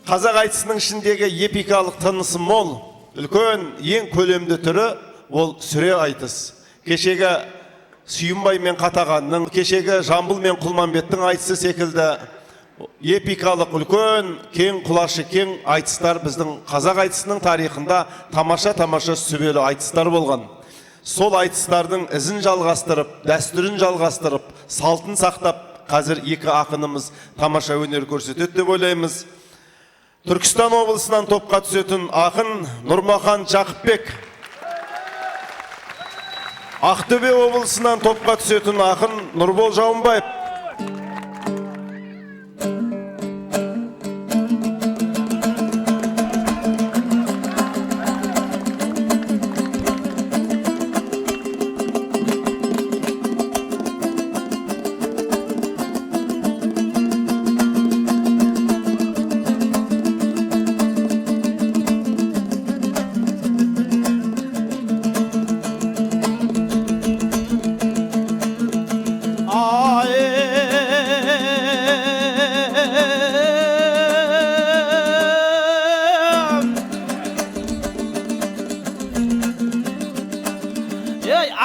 Қазақ айтысының ішіндегі эпикалық тынысы мол, үлкен, ең көлемді түрі ол сүре айтыс. Кешегі Сүйінбай мен Қатағанның, кешегі Жамбыл мен Құлманбеттің айтысы секілді эпикалық үлкен, кең құлашы кең айтыстар біздің қазақ айтысының тарихында тамаша сүбелі айтыстар болған. Сол айтыстардың ізін жалғастырып, дәстүрін жалғастырып, салтын сақтап, қазір екі ақынымыз тамаша өнер көрсетеді деп ойлаймыз. Түркістан облысынан топқа түсетін ақын Нұрмахан Жақыпбек. Ақтөбе облысынан топқа түсетін ақын Нұрбол Жауынбаев.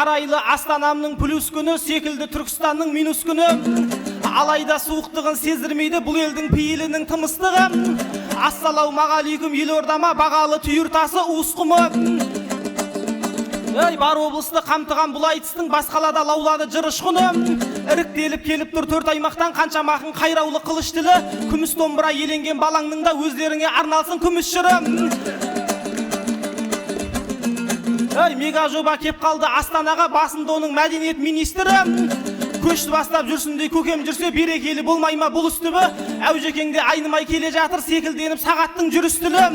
Арайлы Астанамның плюс күні секілді Түркістанның минус күні. Алайда суықтығын сездірмейді бұл елдің пейілінің тымыстығы. Ассалаумағалейкум елордама бағалы түйір тасы уыс құмы. Бар облысты қамтыған бұл айтыстың бас қалада лаулады жыр ұшқыны. Іріктеліп келіп тұр төрт аймақтан қанша мақын қайраулы қылыш тілі. Күміс домбыра еленген балаңның да өздеріңе арналсын күміс жыры. Мега жоба кеп қалды Астанаға, басында оның мәдениет министрі. Көшті бастап жүрсіндей көкем жүрсе берекелі болмай ма бұл үстібі. Әужекеңде айнымай келе жатыр секілденіп сағаттың жүрістілі.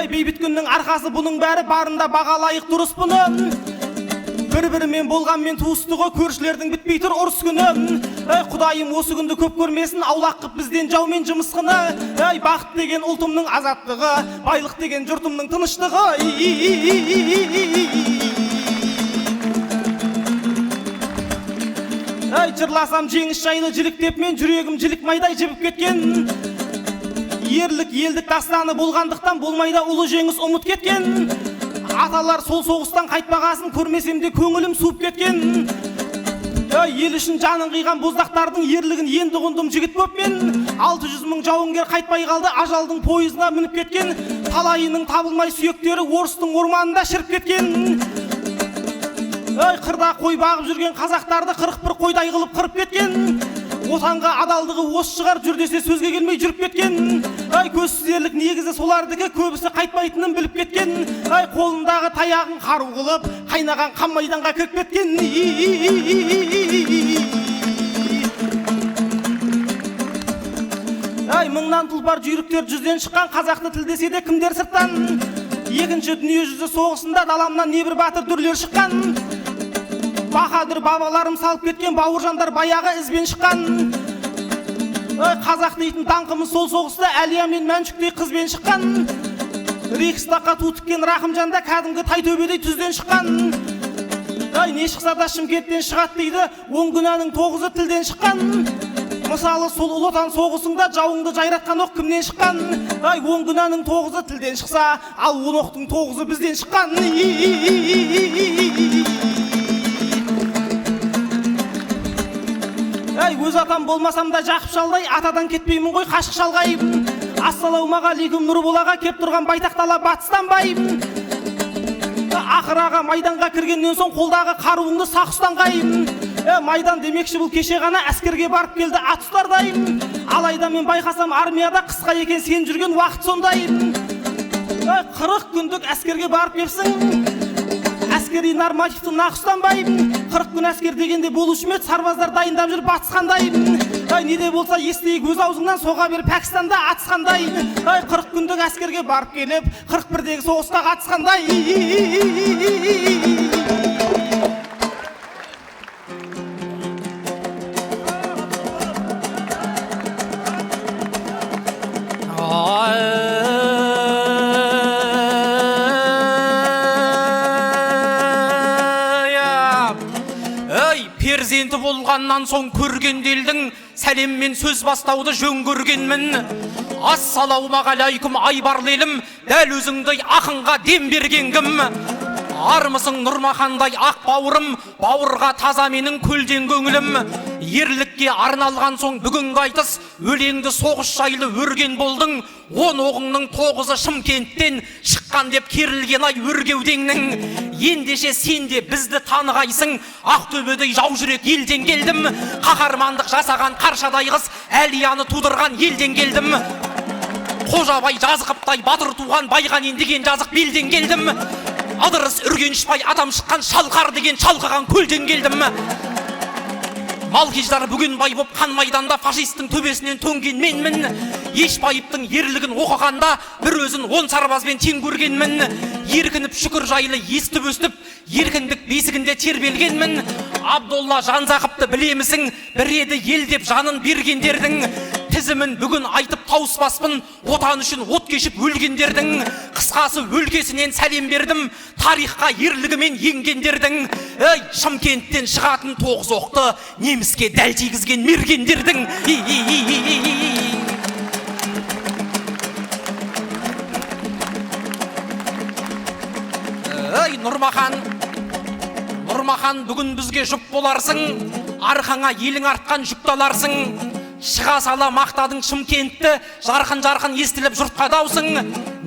Бейбіт күннің арқасы бұның бәрі барында бағалайық дұрыс бұны. Бір-бірімен болғанмен туыстығы көршілердің бітпей тұр ұрыс күні. Құдайым осы күнді көп көрмесін, аулақ қып бізден жаумен жымысқыны. Бақыт деген ұлтымның азаттығы, байлық деген жұртымның тыныштығы. Жырласам жеңіс жайлы жіліктеп мен жүрегім жілік майдай жібіп кеткен. Ерлік елдік дастаны болғандықтан болмайда ұлы жеңіс ұмыт кеткен. Аталар сол соғыстан қайтпағасын көрмесем де көңілім суып кеткен. Ел үшін жанын қиған боздақтардың ерлігін енді ұғындым жігіт боп мен. 600 мың жауынгер қайтпай қалды ажалдың пойызына мініп кеткен. Талайының табылмай сүйектері орыстың орманында шіріп кеткен. Қырда қой бағып жүрген қазақтарды 41 қойдай қылып қырып кеткен. Отанға адалдығы осы шығар жүр десе сөзге келмей жүріп кеткен. Көзсіз ерлік негізі солардікі, көбісі қайтпайтынын біліп кеткен. Қолындағы таяғын қару қылып қайнаған қан майданға кіріп кеткен. Мыңнан тұлпар жүйріктер жүзден шыққан, қазақты тілдесе де кімдер сырттан. Екінші дүние жүзі соғысында даламнан небір батыр дүрлер шыққан. Бахадыр бабаларым салып кеткен бауыржандар баяғы ізбен шыққан. Қазақ дейтін даңқымыз сол соғыста Әлия мен Мәншүктей қызбен шыққан. Рейхстагқа ту тіккен Рахымжанда кәдімгі Тайтөбедей түзден шыққан. Не шықса да Шымкенттен шығады дейді, он күнәнің 9-ы тілден шыққан. Мысалы сол ұлы отан соғысында жауыңды жайратқан оқ кімнен шыққан. 10 күнәнің 9-ы тілден шықса, ал 10 оқтың 9-ы бізден шыққан. Өз атам болмасам да жақып шалдай, атадан кетпеймін ғой қашық шалғай. Ассалаумағалейкум Нұрболаға кеп тұрған байтақ дала батыстан бай. Ақыраға майданға кіргеннен соң қолдағы қаруыңды сақ ұстанғай. Майдан демекші бұл кеше ғана әскерге барып келді ат ұстардай. Алайда мен байқасам армияда қысқа екен сен жүрген уақыт сондай. 40 күндік әскерге барып кепсің, әскери нормативті нақ ұстанбай. 40 күн әскер дегенде болушы ме еді, сарбаздар дайындап жүр батысқандай. Не де болса естейік өз аузыңнан, соға бер Пәкістанда атысқандай. 40 күндік әскерге барып келіп 41-дегі соғысқа қатысқандай. президенті болғаннан соң көрген елдің сәлеммен сөз бастауды жөн көргенмін. Ассалаумағалайкум айбарлы елім, дәл өзіңдей ақынға дем берген кім? Армысың Нұрмахандай ақ бауырым, бауырға таза менің көлден көңілім. Ерлікке арналған соң бүгінгі айтыс, өлеңді соғыс жайлы өрген болдың. 10 оғыңның 9-ы Шымкенттен шыққан деп керілген ай өргеудеңнің. Ендеше сен де бізді танығайсың, Ақтөбедей жау жүрек елден келдім. Қаһармандық жасаған қаршадай қыз, әлияны тудырған елден келдім. Қожабай жазғыптай батыр туған байғанин деген жазық белден келдім. Адырыс үргеншбай адам шыққан шалқар деген шалқыған көлден келдім. Малкеждар бүгін бай боп қан майданда фашистің төбесінен төнген менмін. Ешбайыптың ерлігін оқығанда бір өзін 10 сарбазбен тең көргенмін. Еркініп шүкір жайлы естіп өстіп, еркіндік бесігінде тербелгенмін. Абдолла Жанзақыпты білемісің, бір еді ел деп жанын бергендердің. Тізімін бүгін айтып тауыспаспын, отан үшін от кешіп өлгендердің. Қысқасы өлкесінен сәлем бердім, тарихқа ерлігімен енгендердің. Шымкенттен шығатын 9 оқты неміске дәл тигізген мергендердің. Нұрмахан бүгін бізге жұп боларсың, арқаңа елің артқан жүкталарсың. Шыға сала мақтадың Шымкентті, жарқын естіліп жұртқа даусың.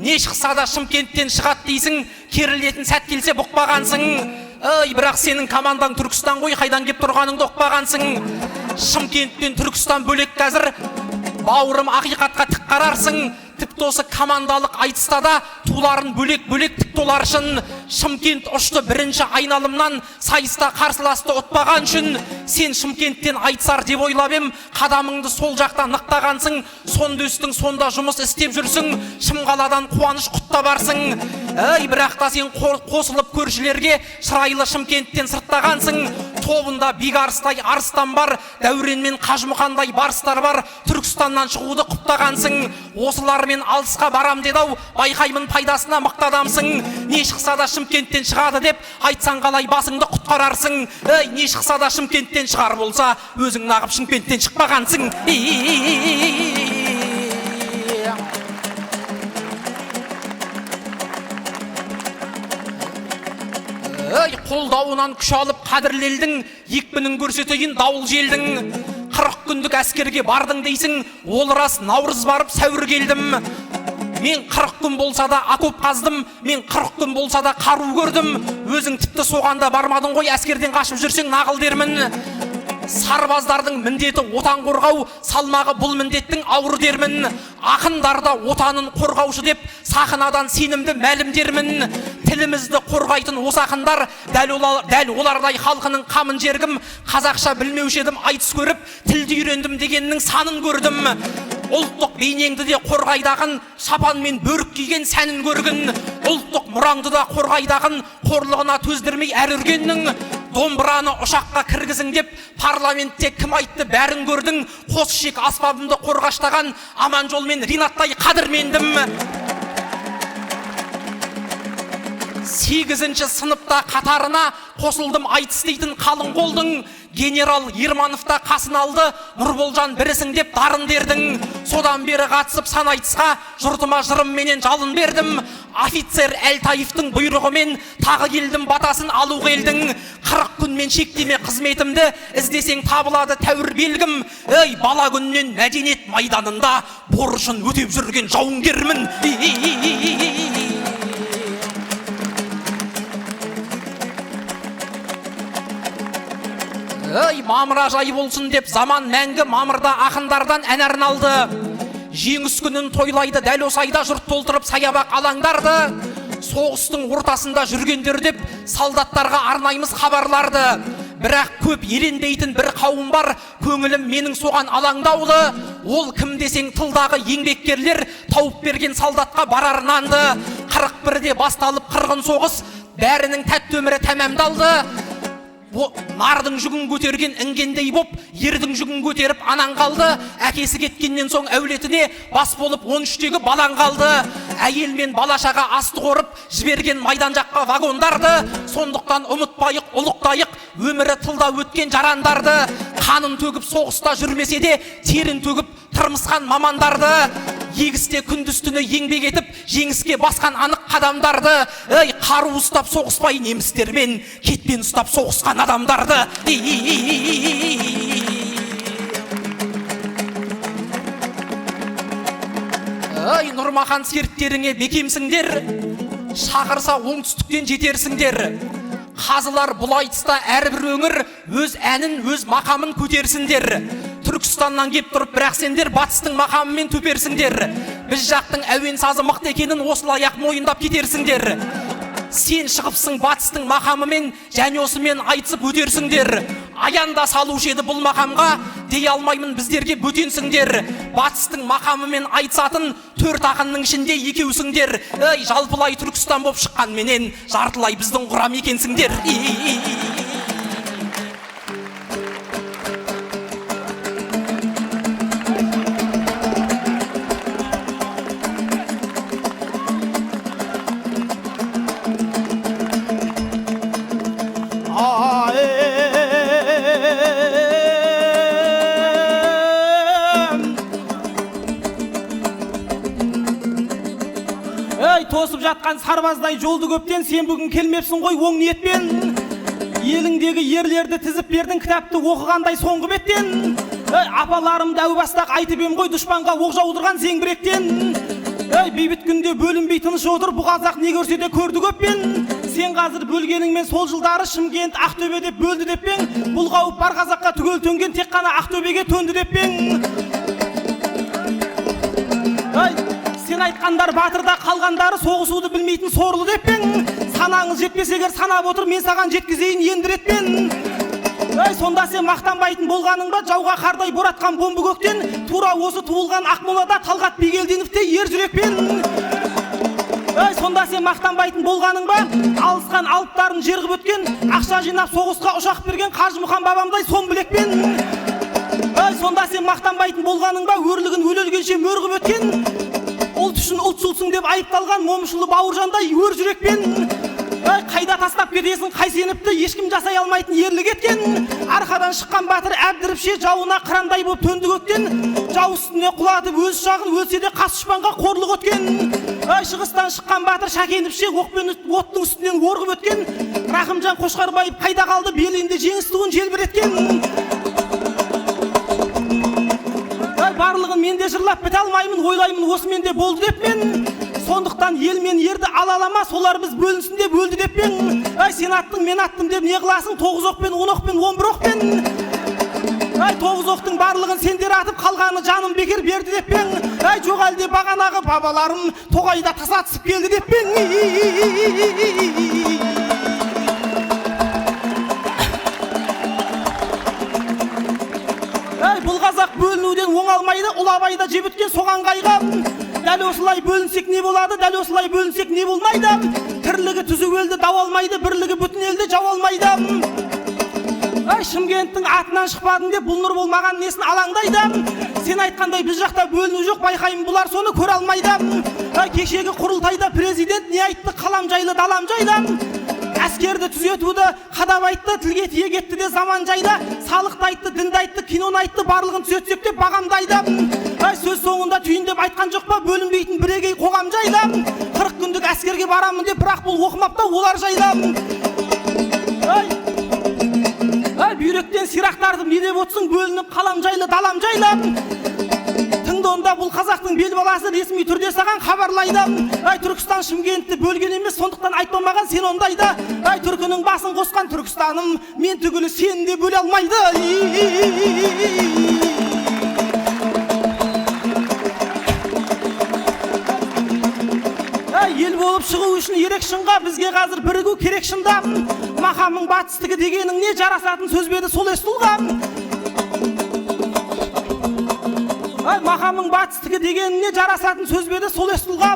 Не шықса да Шымкенттен шығат дейсің, керілетін сәт келсе бұқпағансың. Бірақ сенің командаң Түркістан ғой, қайдан кеп тұрғаныңды оқпағансың. Шымкенттен Түркістан бөлек қазір, бауырым ақиқатқа тік қарарсың. Тіпті осы командалық айтыста да туларын бөлек-бөлек тік толаршын. Шымкент ұшты бірінші айналымнан, сайыста қарсыласты ұтпаған үшін. Сен Шымкенттен айтсар деп ойлап ем, қадамыңды сол жақта нықтағансың. Сонда өстің, сонда жұмыс істеп жүрсің, Шымқаладан қуаныш құтта барсың. Бірақ та сен қосылып көршілерге шырайлы Шымкенттен сырттағансың. Тобында Бекарыстай арыстан бар, Дәуренмен Қажымұқандай барыстар бар, Түркістаннан шығуды құптағансың. Осылармен алысқа барам дедау, байқаймын пайдасына мықты адамсың. Не шықса да Шымкенттен шығады деп айтсаң қалай басыңды құтқарарсың. Не шықса да Шымкенттен шығар болса, өзің нағып Шымкенттен шықпағансың. Қолдауынан күш алып қадірлелдің, екпінін көрсетейін дауыл желдің. 40 күндік әскерге бардың дейсің, ол рас наурыз барып сәуір келдім. Мен 40 күн болса да окоп қаздым, мен 40 күн болса да қару көрдім. Өзің тіпті соғанда бармадың ғой, әскерден қашып жүрсең нағыл дермін. Сарбаздардың міндеті отан қорғау, салмағы бұл міндеттің ауыр дермін. Ақындарда отанын қорғаушы деп сахнадан сенімді мәлімдермін. Тілімізді қорғайтын осы ақындар, дәл олардай халқының қамын жергім. Қазақша білмеуші едім айтыс көріп, тілді үйрендім дегеннің санын көрдім. Ұлттық бейнеңді де қорғайдағын, шапан мен бөрік киген сәнін көргін. Ұлттық мұраңды да қорғайдағын, қорлығына төздірмей әр үргеннің. Домбыраны ұшаққа кіргізің деп парламентте кім айтты бәрін көрдің. Қос шек аспабымды қорғаштаған Аманжол мен Ринаттай қадірмендім. 8-ші сыныпта қатарына қосылдым айтыс дейтін қалың қолдың. Генерал Ермановта қасын алды, Нұрболжан бірісің деп дарын дердің. Содан бері қатысып сан айтысқа, жұртыма жырым менен жалын бердім. Офицер Әлтаевтың бұйрығымен тағы келдім батасын алу келдің. 40 күнмен шектеме қызметімді, іздесең табылады тәуір белгім. Бала күннен мәдениет майданында борышын өтеп жүрген жауынгермін. Мамыра жай болсын деп заман мәңгі мамырда ақындардан ән арналды. Жеңіс күнін тойлайды дәл осы айда жұрт толтырып саябақ алаңдарды. Соғыстың ортасында жүргендер деп солдаттарға арнаймыз хабарларды. Бірақ көп еленбейтін бір қауым бар, көңілім менің соған алаңдаулы. Ол кім десең тылдағы еңбеккерлер тауып берген солдатқа барар нанды. 41-де басталып қырғын соғыс, бәрінің тәтті өмірі тәмамдалды. Нардың жүгін көтерген інгендей боп, ердің жүгін көтеріп анан қалды. Әкесі кеткеннен соң әулетіне бас болып 13-тегі балан қалды. әйел мен балашаға асты қорып жіберген майдан жаққа вагондарды. Сондықтан ұмытпайық, ұлықтайық өмірі тылда өткен жарандарды. Қанын төгіп соғыста жүрмесе де терін төгіп тырмысқан мамандарды. Егісте күндіз түні еңбек етіп жеңіске басқан анық қадамдарды. Қару ұстап соғыспай немістермен кетпен ұстап соғысқан адамдарды. Нұрмахан серттеріңе бекемсіңдер, шақырса оңтүстіктен жетерсіңдер. Қазылар бұл айтыста әрбір өңір өз әнін, өз мақамын көтерсіңдер. Түркістаннан кеп тұрып, бірақ сендер батыстың мақамымен төперсіңдер. Біз жақтың әуен сазы мықты екенін осылай ақ мойындап кетерсіңдер. Сен шығыпсың батыстың мақамымен, және осымен айтысып өтерсіңдер. Аянда салушы еді бұл мақамға, дей алмаймын біздерге бөтенсіңдер. Батыстың мақамымен айтысатын төрт ақынның ішінде екеусіңдер. Жалпылай Түркістан боп шыққан менен, жартылай біздің құрам екенсіңдер. Тосып жатқан сарбаздай жолды көптен, сен бүгін келмепсің ғой оң ниетпен. Еліңдегі ерлерді тізіп бердің, кітапты оқығандай соңғы беттен. Апаларым дәу бастақ айтып ем ғой, дұшпанға оқ жаудырған зеңбіректен. Бейбіт күнде бөлінбей тыныш отыр, бұл қазақ не көрсе де көрді көппен. Сен қазір бөлгеніңмен сол жылдары Шымкент, Ақтөбе деп бөлді деп пең. Бұл қауіп бар қазаққа түгел төнген, тек қана Ақтөбеге төнді деп пең. Сен айтқандар батырда қалғандары соғысуды білмейтін сорлы деп пең. Санаңыз жетпесегер санап отыр, мен саған жеткізейін ендіретпен. Сонда сен мақтанбайтын болғаның ба, жауға қардай боратқан бомбы көктен. Тура осы туылған Ақмолада Талғат Бигелдиновте ер жүрекпен. Сонда сен мақтанбайтын болғаның ба, алысқан алыптарын жер қып өткен, ақша жинап соғысқа ұшақ берген Қажымұқан бабамдай сом білекпен. Сонда сен мақтанбайтын болғаның ба, өрлігін өлелгенше мөр қып өткен, ұлт үшін ұлтшылсың деп айыпталған момышұлы Бауыржандай өр жүрекпен. Қайда тастап кетесің қайсеніпті, ешкім жасай алмайтын ерлік еткен. Арқадан шыққан батыр әбдіріпше, жауына қырандай боп төнді көктен. Жау үстіне құлатып өз шағын, өлсе де қас дұшпанға қорлық өткен. Шығыстан шыққан батыр Шәкеніпше, оқпен оттың үстінен орғып өткен. Рахымжан Қошқарбаев қайда қалды, белінде жеңіс туын желбіреткен. Барлығын мен де жырлап біте алмаймын, ойлаймын осымен де болды деп мен. Сондықтан ел мен ерді алалама, солар біз бөлінсін деп өлді деп пен. Сен аттың, мен аттым деп не қыласың, 9 оқпен, 10 оқпен, 11 оқпен. 9 оқтың барлығын сендер атып, қалғаны жаным бекер берді деп пен. Жоқ әлде бағанағы бабаларым тоғайда тасатысып келді деп пен. Бұл қазақ бөлінуден оңалмайды, Ұлабайда жеп өткен соған қайғам. Дәл осылай бөлінсек не болады, дәл осылай бөлінсек не болмайды. Тірлігі түзу елді дау алмайды, бірлігі бүтін елді жау алмайды. Шымкенттің атынан шықпадың деп бұл нұр болмаған несін алаңдайды. Сен айтқандай біз жақта бөліну жоқ, байқаймын бұлар соны көре алмайды. Кешегі құрылтайда президент не айтты, қалам жайлы далам жайлы. Әскерді түзетуді қадап айтты, тілге тиек етті де заман жайды. Салықты айтты, дінді айтты, киноны айтты, барлығын түзетсек деп бағамдайды. Сөз соңында түйіндеп айтқан жоқ па, бөлінбейтін бірегей қоғам жайлы. 40 күндік әскерге барамын деп, бірақ бұл оқымапта олар жайлы. Бүйректен сирақ тартып не деп отсың, бөлініп қалам жайлы, далам жайлы. Тыңда онда бұл қазақтың бел баласы ресми түрде саған хабарлайды. Түркістан Шымкентті бөлген емес, сондықтан айтпамаған сен ондайды. Түркінің басын қосқан Түркістаным, мен түгілі сен де бөле алмайды. Ел болып шығу үшін ерек шынға, бізге қазір бірігу керек шында. Мақамың батыстығы дегенің не, жарасатын сөз беді сол естұлға. Мақамың батыстығы дегеніне жарасатын сөз беді сол естұлға.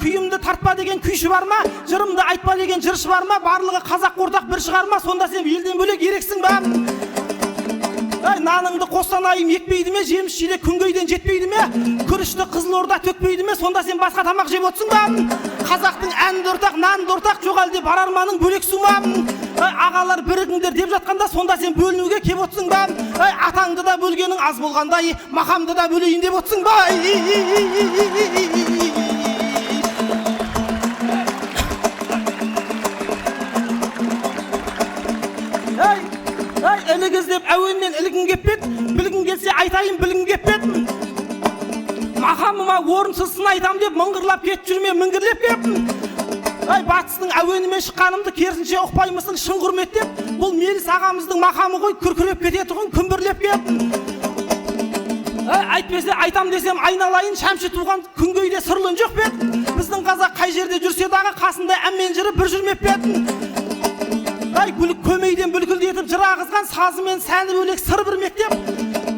Күйімді тартпа деген күйші бар ма, жырымды айтпа деген жыршы бар ма, барлығы қазақ ортақ бір шығар ма, сонда сен елден бөлек ерексің ба. наныңды қостанайым екпейді ме, жеміс жидек күнгейден жетпейді ме, күрішті Қызылорда төкпейді ме, сонда сен басқа тамақ жеп отырсың ба? Қазақтың әнді ортақ, нанды ортақ, жоқ әлде бар арманың бөлек су ма? Ағалар бірігіңдер деп жатқанда сонда сен бөлінуге кеп отырсың ба? Атаңды да бөлгенің аз болғандай, мақамды да бөлейін деп отырсың ба? Ілік іздеп әуеннен ілігін кеп бет, білгін келсе айтайын білгін кеп бет. Мақамыма орынсыз сын айтам деп мыңғырлап кетіп жүрме міңгірлеп кеп. Батыстың әуенімен шыққанымды керісінше ұқпаймысың шын құрметтеп. Бұл Меліс ағамыздың мақамы ғой, күркіреп кететұғын күмбірлеп кеп. Айтпесе айтам десем айналайын, шәмші туған күнгейде сырлын жоқ бет. Біздің қазақ қай жерде жүрсе дағы қасында әммен жыры бір жүрмеп бет. Көмейден бүлкілдетіп жыр ағызған сазы мен сәні бөлек сыр бір мектеп.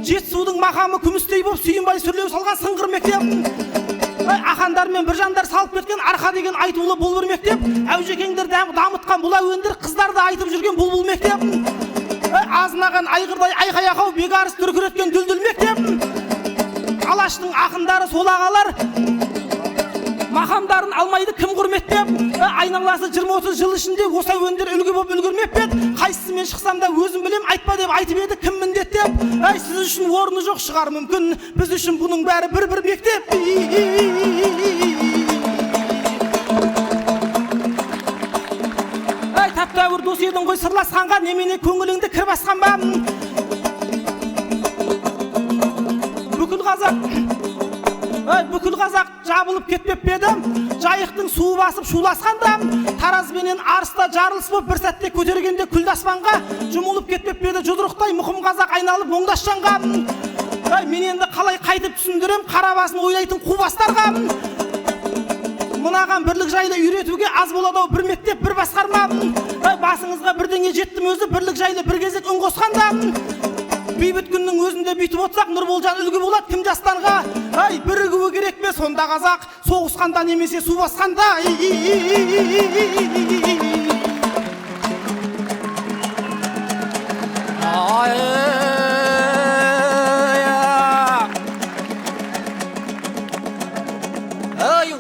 Жетісудың мақамы күмістей боп сүйінбай сүрлеу салған сыңғыр мектеп. Ахандар мен біржандар салып кеткен арқа деген айтулы бұл бір мектеп. Әужекеңдер дамытқан бұл әуендер қыздарды айтып жүрген бұл мектеп. Азынаған айғырдай айқай-ақау бегарыс дүркіреткен дүлдүл мектеп. Алаштың ақындары сол ағалар мақамдарын алмайды кім құрметтеп. Айналасы 20-30 жыл ішінде осы әуендер үлгі боп үлгірмеп бет. Қайсысымен шықсам да өзім білем, айтпа деп айтып еді кім міндеттеп. Сіз үшін орны жоқ шығар мүмкін, біз үшін бұның бәрі бір-бір мектеп. Тәп-тәуір дос едің ғой сырласқанға, немене көңіліңді кір басқан ба? Бүкіл қазақ жабылып кетпеп беді, жайықтың суы басып шуласқанда, таразбенен арыста жарылыс боп бір сәтте көтергенде күлді аспанға, жұмылып кетпеп беді жұдырықтай мұқым қазақ айналып оңдашжанға. Мен енді қалай қайтып түсіндірем қара басын ойлайтын қу бастарға. Мынаған бірлік жайлы үйретуге аз болады ау бір мектеп бір басқарма. Басыңызға бірдеңе жеттім өзі бірлік жайлы бір кезек үн қосқанда. Бейбіт күннің өзінде бүйтіп отырсақ Нұрболжан үлгі болады кім жастарға. Бірігуі керек пе сонда қазақ, соғысқанда немесе су басқанда.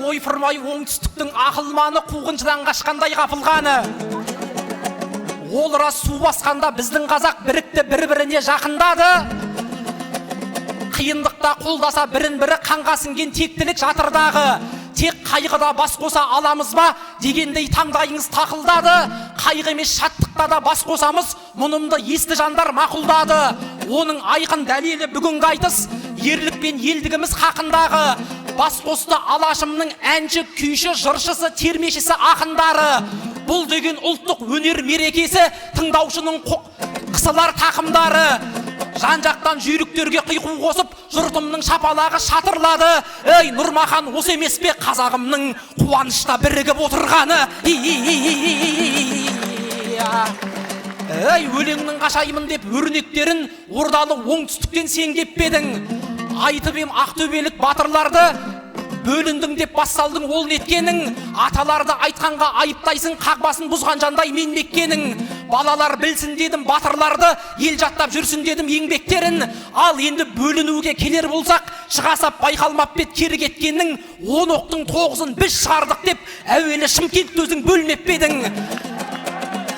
Ойфырмай оңтүстіктің ақылманы қуғыншыдан қашқандай қапылғаны. Ол рас су басқанда біздің қазақ бірікті бір-біріне жақындады. Қиындықта қолдаса бірін-бірі қанға сіңген тектілік жатырдағы. Тек қайғыда бас қоса аламыз ба дегендей таңдайыңыз тақылдады. Қайғы емес шаттықта да бас қосамыз, мұнымды есті жандар мақұлдады. Оның айқын дәлелі бүгінгі айтыс, ерлік пен елдігіміз хақындағы. Бас қосты алашымның әнші, күйші, жыршысы, термешісі ақындары. Бұл деген ұлттық өнер мерекесі, тыңдаушының қысылар тақымдары. Жан-жақтан жүйріктерге қиқу қосып, жұртымның шапалағы шатырлады. Нұрмахан осы емес пе қазағымның қуанышта бірігіп отырғаны. Өлеңнің қашаймын деп өрнектерін ордалы оңтүстіктен сен кеппедің. Айтып ем ақтөбелік батырларды, бөліндің деп бассалдың ол неткенің. Аталарды айтқанға айыптайсың, қағбасын бұзған жандай мен меккенің. Балалар білсін дедім батырларды, ел жаттап жүрсін дедім еңбектерін. Ал енді бөлінуге келер болсақ, шығасап байқалмап бет кері кеткенің. 10 оқтың 9-ын біз шығардық деп, әуелі Шымкент өзің бөлмеп бедің.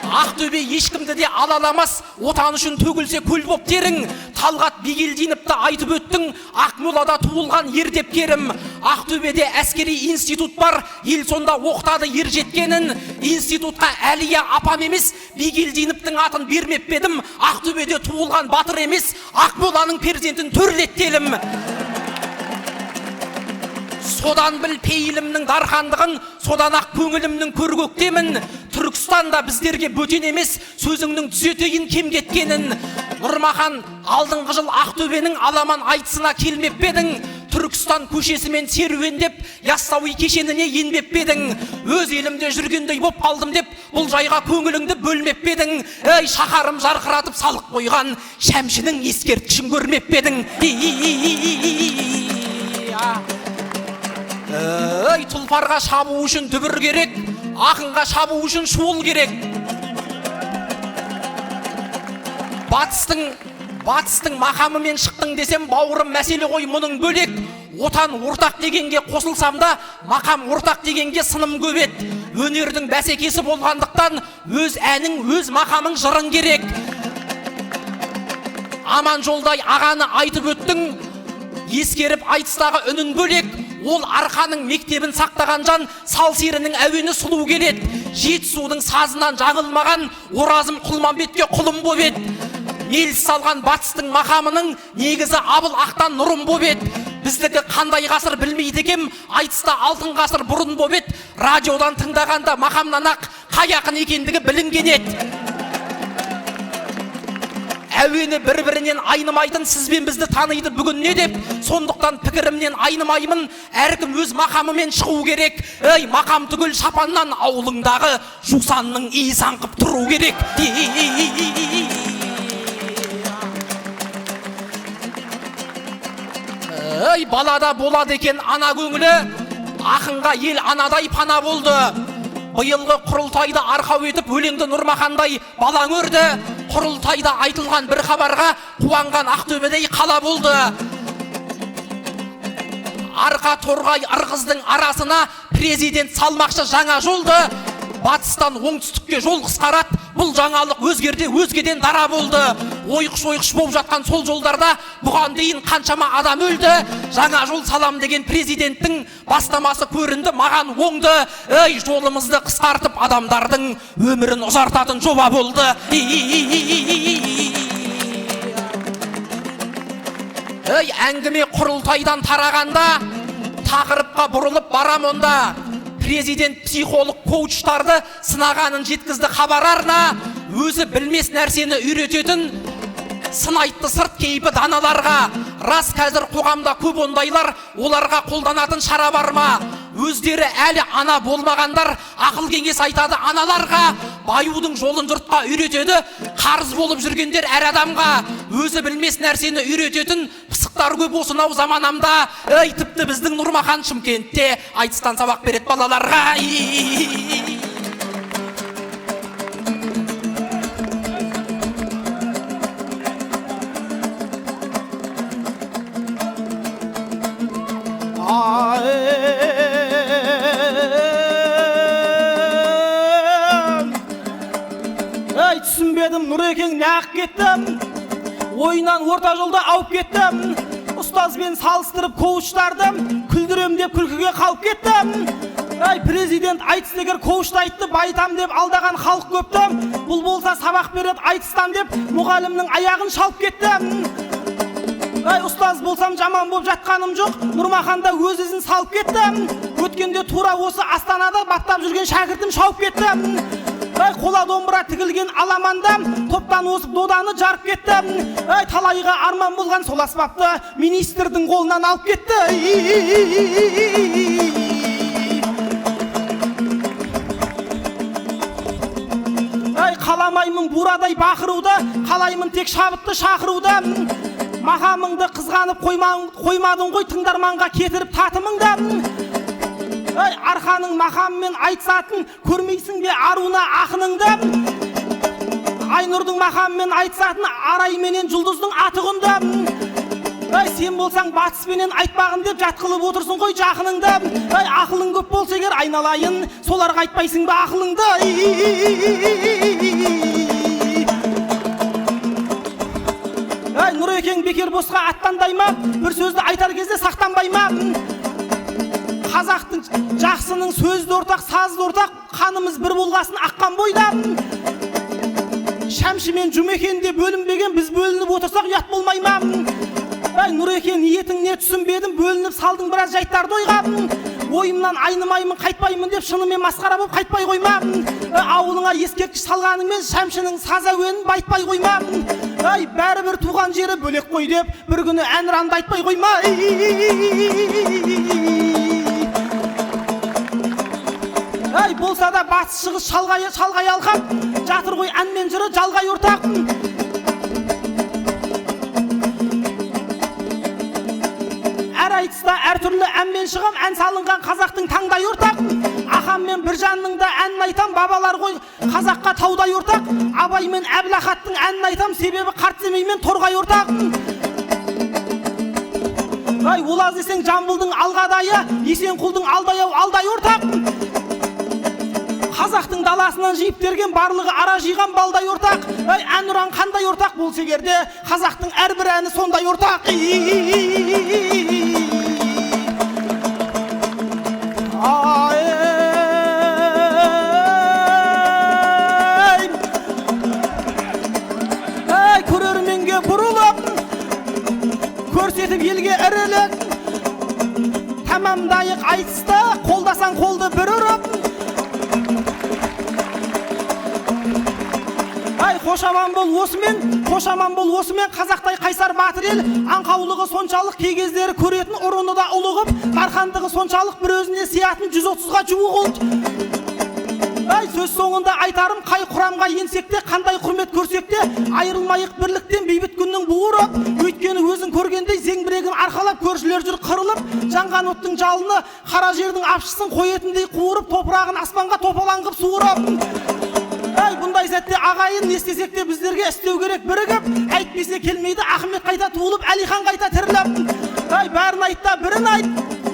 Ақтөбе ешкімді де алаламас, отан үшін төгілсе көл боп терің. Талғат Бигелдиновты айтып өттің, Ақмолада туылған ертепкерім. Ақтөбеде әскери институт бар, ел сонда оқытады ер жеткенін. Институтқа Әлия апам емес, Бигелдиновтың атын бермеп бедім. Ақтөбеде туылған батыр емес, Ақмоланың перзентін төрлеттелім. Содан біл пейілімнің дархандығын, содан ақ көңілімнің көргөктемін. Түркістанда біздерге бөтен емес, сөзіңнің түзетейін кем кеткенін. Нұрмахан алдыңғы жыл Ақтөбенің аламан айтысына келмеп бедің. Түркістан көшесімен серуендеп, Яссауи кешеніне енбеп бедің. Өз елімде жүргендей боп қалдым деп, бұл жайға көңіліңді бөлмеп бедің. Шақарым жарқыратып салық қойған, Шәмшінің ескерткішін көрмеп бедің. Тұлпарға шабу үшін дүбір керек, ақынға шабу үшін шуыл керек. Батыстың Батыстың мақамымен шықтың десем, бауырым мәселе ғой мұның бөлек. Отан ортақ дегенге қосылсам да, мақам ортақ дегенге сыным көп еді. Өнердің бәсекесі болғандықтан, өз әнің, өз мақамың жырың керек. Аман жолдай ағаны айтып өттің, ескеріп айтыстағы үнін бөлек. Ол арқаның мектебін сақтаған жан, сал серінің әуені сұлу келеді. Жетісудың сазынан жаңылмаған, Оразым Құлманбетке құлым боп еді. Меліс салған батыстың мақамының негізі Абыл Ақтан нұрым боп еді. Біздікі қандай ғасыр білмейді екем, айтыста алтын ғасыр бұрын боп еді. Радиодан тыңдағанда мақамнан ақ қай ақын екендігі білінген еді. Әуені бір-бірінен айнымайтын сізбен бізді таниды бүгін не деп, сондықтан пікірімнен айнымаймын, әркім өз мақамымен шығу керек. Ей, мақам түгіл шапаннан ауылыңдағы жусанның иіс аңқып тұру керек. Ей, балада болады екен ана көңілі, ақынға ел анадай пана болды. Биылғы құрылтайда арқау етіп өлеңді Нұрмахандай балаң өрді. Құрылтайда айтылған бір хабарға қуанған Ақтөбедей қала болды. Арқа торғай ырғыздың арасына президент салмақшы жаңа жолды. Батыстан оңтүстікке жол қысқарады, бұл жаңалық өзгерде өзгеден дара болды. Ойқыш болып жатқан сол жолдарда бұған дейін қаншама адам өлді. Жаңа жол салам деген президенттің бастамасы көрінді, маған оңды. Ей, жолымызды қысқартып адамдардың өмірін ұзартатын жоба болды. Ей, әңгіме құрылтайдан тарағанда тақырыпқа бұрылып барам онда. Президент психолог коучтарды сынағанын жеткізді хабар арна. Өзі білмес нәрсені үйрететін сын айтты сырт кейпі даналарға. Рас қазір қоғамда көп ондайлар, оларға қолданатын шара бар ма? Өздері әлі ана болмағандар ақыл кеңес айтады аналарға. Баюдың жолын жұртқа үйретеді, қарыз болып жүргендер әр адамға. Өзі білмес нәрсені үйрететін пысықтар көп осынау заманамда. Ей, тіпті біздің Нұрмахан Шымкентте айтыстан сабақ береді балаларға. Түсінбедім, Нұрекең нәқ кеттім, ойынан орта жолда ауып кеттім. Ұстазбен салыстырып коучтардым, күлдірем деп күлкіге қалып кеттім. Президент айтыстегер коучты айтты, байтам деп алдаған халық көптім. Бұл болса сабақ береді айтыстан деп мұғалімнің аяғын шалып кеттім. Ұстаз болсам жаман болып жатқаным жоқ, Нұрмаханда өз ізін салып кеттім. Өткенде тура осы Астанада баптап жүрген шәкіртім шауып кеттім. Қола домбыра тігілген аламандам, топтан осып доданы жарып кеттім. Талайға арман болған сол аспапты министрдің қолынан алып кетті. Қаламаймын бурадай бақыруды, қалаймын тек шабытты шақыруды. Мақамыңды қызғанып қоймадың ғой, тыңдарманға кетіріп татымыңды. Арқаның мақамымен айтсатын, көрмейсің бе аруына ақыныңды. Айнұрдың мақамымен айтсатын, арай менен жұлдыздың атығынды. Сен болсаң батыспенен айтпағын деп жатқылып отырсын ғой жақыныңды. Ақылың көп болса егер айналайын, соларға айтпайсың ба ақылыңды. Нұрекең бекер босқа аттандай ма, бір сөзді айтар кезде сақтанбай ма? Қазақтың жақсының сөзді ортақ, сазды ортақ, қанымыз бір болғасын аққан бойда. Шәмші мен Жұмекенде бөлінбеген, біз бөлініп отырсақ ұят болмай ма? Нұрекең, ниетің не түсінбедім, бөлініп салдың біраз жайттарды ойға. Ойымнан айнымаймын, қайтпаймын деп шынымен масқара болып қайтпай қойма. Ауылыңа ескерткіш салғаныңмен Шәмшінің саз әуенін байтпай қойма. Бәрібір туған жері бөлек қой деп бір күні әнұранды айтпай қойма. Болса да батыс шығыс шалғай алқап, жатыр ғой ән мен жыры жалғай ортақ. Әр айтыста әр түрлі әнмен шығам, ән салынған қазақтың таңдай ортақ. Ақам мен Біржанның да әнін айтам, бабалар ғой қазаққа таудай ортақ. Абай мен Әбілахаттың әнін айтам, себебі қарт семей мен торғай ортақ. Ай, олаз десең Жамбылдың алғадайы, Есенқұлдың алдаяу алдай ортақ. Қазақтың даласынан жиып берген барлығы ара жиған балдай ортақ. Ай, әнұран қандай ортақ болса керде, қазақтың әрбір әні сондай ортақ. Ай, көрерменге бұрылып, көрсетіп елге ірілік, тамамдайық айтысты, қолдасаң қолды бір ұрып. Ай, қошаман бол осымен, қазақтай қайсар батыр ел, аңқаулығы соншалық кей кездері көретін ұрыны да ұлығып, тархандығы соншалық бір өзіне сиятын 130-ға жуық ұлт. Ай, сөз соңында айтарым, қай құрамға енсекте, қандай құрмет көрсекте, айырылмайық бірліктен бейбіт күннің буырып, өйткені өзің көргендей зеңбірегін арқалап, көршілер жүр қырылып, жанған оттың жалыны, қара жердің апшысын қоетіндей қуырып, топырағын аспанға топалаңғып суырып. Ай, бұндай сәтте ағайын, не істесек те біздерге істеу керек бірігіп, әйтпесе келмейді Ахмет қайта туылып, Әлихан қайта тіріліп. Ай, бәрін айтта бірін айт,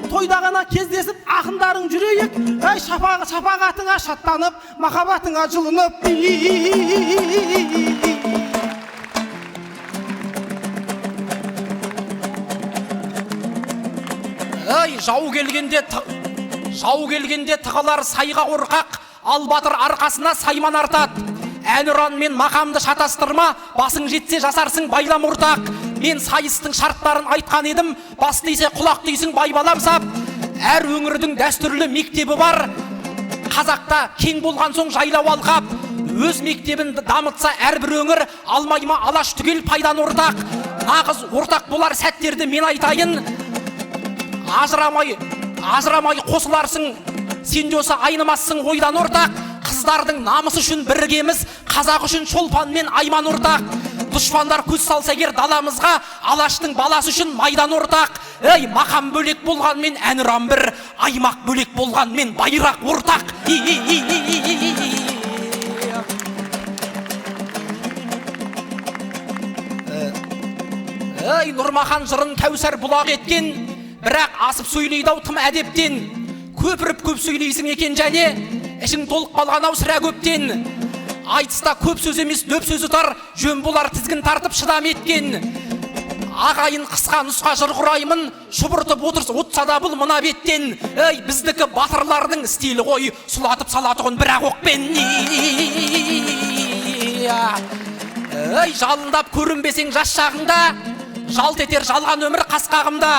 тойда ғана кездесіп ақындарың жүрейік. Ай, шапағатыңа шаттанып, махаббатыңа жылынып. Ай, жау келгенде тығылар сайға қорқақ, ал батыр арқасына сайман артады. Әнұран мен мақамды шатастырма, басың жетсе жасарсың байлам ортақ. Мен сайыстың шарттарын айтқан едім, бас дейсе құлақ дейсің байбалам сап. Әр өңірдің дәстүрлі мектебі бар, қазақта кең болған соң жайлау алқап. Өз мектебін дамытса әрбір өңір, алмайма алаш түгел пайдан ортақ. Нағыз ортақ болар сәттерді мен айтайын, ажырамай қосыларсың, сен жоса айнымассың ойдан ортақ. Қыздардың намысы үшін біргеміз, қазақ үшін шолпан мен айман ортақ. Дұшпандар көз салса егер даламызға, алаштың баласы үшін майдан ортақ. Ей, мақам бөлек болғанмен әнұран бір, аймақ бөлек болғанмен байрақ ортақ. Ей, Нұрмахан жырын Кәусар бұлақ еткен, бірақ асып сөйлейді-ау тым әдептен. Көпіріп көп сөйлейсің екен және, ішің толық қалған-ау сірә көптен. Айтыста көп сөз емес дөп сөзі тар, жөн болар тізгін тартып шыдам еткен. Ағайын қысқа нұсқа жыр құраймын, шұбыртып отырса отса да бұл мына беттен. Ей, біздікі батырлардың стилі ғой, сұлатып салатығын бір-ақ оқпен. Ей, жалындап көрінбесең жас шағыңда, жалт етер жалған өмір қасқағымда.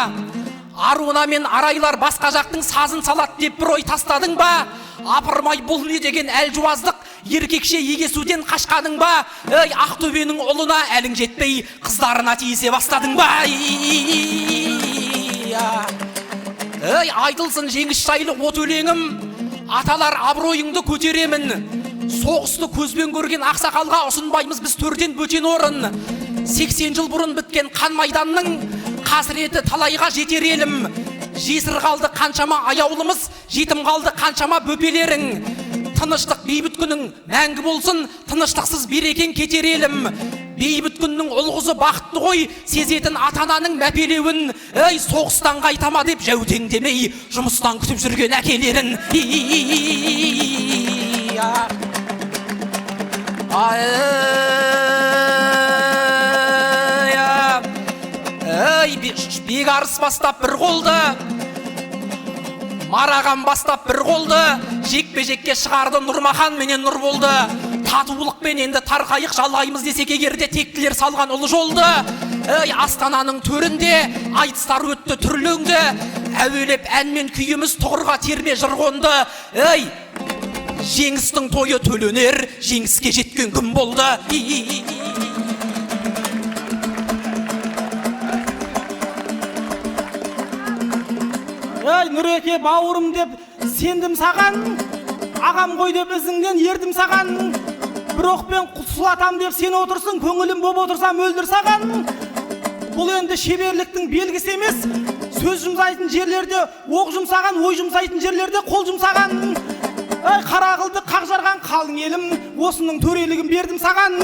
Аруына мен арайлар басқа жақтың сазын салат деп бір ой тастадың ба? Апырмай бұл не деген әлжуаздық, еркекше егесуден қашқаның ба? Ей, Ақтөбенің ұлына әлің жетпей, қыздарына тиісе бастадың ба? Ей, айтылсын жеңіс жайлы от өлеңім, аталар абыройыңды көтеремін. Соғысты көзбен көрген ақсақалға ұсынбаймыз біз төрден бөтен орын. 80 жыл бұрын біткен қан майданның қасіреті талайға жетер елім. Жесір қалды қаншама аяулымыз, жетім қалды қаншама бөпелерің. Тыныштық бейбіт күнің мәңгі болсын, тыныштықсыз берекең кетер елім. Бейбіт күннің ұлғызы бақытты ғой, сезетін ата-ананың мәпелеуін. Ей, соғыстан қайтама деп жәутең демей, жұмыстан күтіп жүрген әкелерін. Ей, бек арыс бастап бір қолды, мараған бастап бір қолды, жекпе-жекке шығарды Нұрмахан менен Нұр болды. Татулықпен енді тарқайық жалғаймыз десек егерде тектілер салған ұлы жолды. Ей, Астананың төрінде айтыстар өтті түрліңді, әуелеп әнмен күйіміз тұғырға терме жыр қонды. Ей, жеңістің тойы төленер, жеңіске жеткен күн болды. Ей, Нұреке бауырым деп сендім саған, ағам ғой деп ізіңнен ердім саған. Бір оқпен сұлатам деп сен отырсың, көңілім боп отырсам өлдір саған. Бұл енді шеберліктің белгісі емес, сөз жұмсайтын жерлерде оқ жұмсаған, ой жұмсайтын жерлерде қол жұмсаған. ай қара қылды қақ жарған қалың елім, осының төрелігін бердім саған.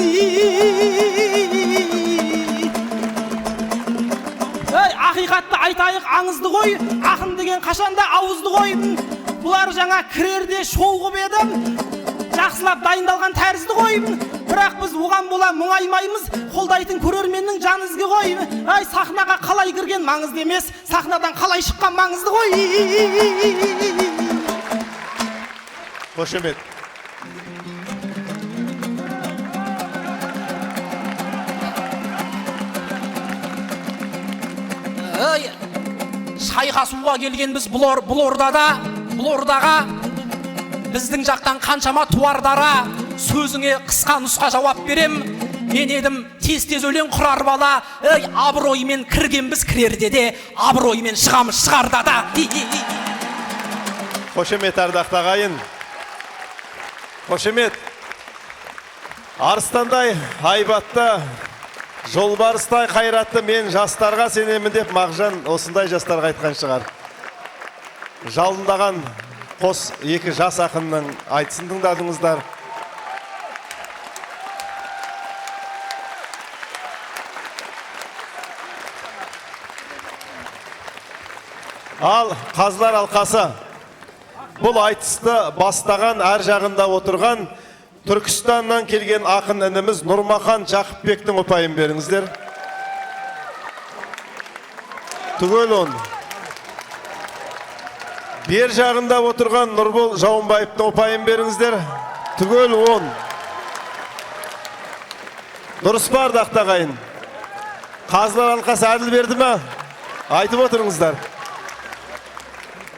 Ақиқатты айтайық аңызды ғой, ақын деген қашанда ауызды ғой. Бұлар жаңа кірерде шоу қып едім, жақсылап дайындалған тәрізді ғой. Бірақ біз оған бола мұңаймаймыз, қолдайтын көрерменнің жан ізгі ғой. Ай, сахнаға қалай кірген маңызды емес, сахнадан қалай шыққан маңызды ғой. Қошемет. Шайқасуға келген біз бұл ордаға біздің жақтан қаншама туардара, сөзіңе қысқа нұсқа жауап берем. Мен едім тез өлең құрар бала, абыроймен кірген біз кірерде де, абыроймен шығамыз шығарда да. Қошемет ардақты ағайын. Қошемет. Арыстандай айбатты, жолбарыстай қайратты мен жастарға сенемін деп Мағжан осындай жастарға айтқан шығар. Жалындаған қос екі жас ақынның айтысын тыңдадыңыздар. Ал қазылар алқасы бұл айтысты бастаған әр жағында отырған Түркістаннан келген ақын ініміз Нұрмахан Жақыпбектің ұпайын беріңіздер. Түгел он. Бер жағында отырған Нұрбол Жауынбаевтың ұпайын беріңіздер. Түгел он. Дұрыс бар ақтағайын. Қазылар алқасы әділ берді ме? Айтып отырыңыздар.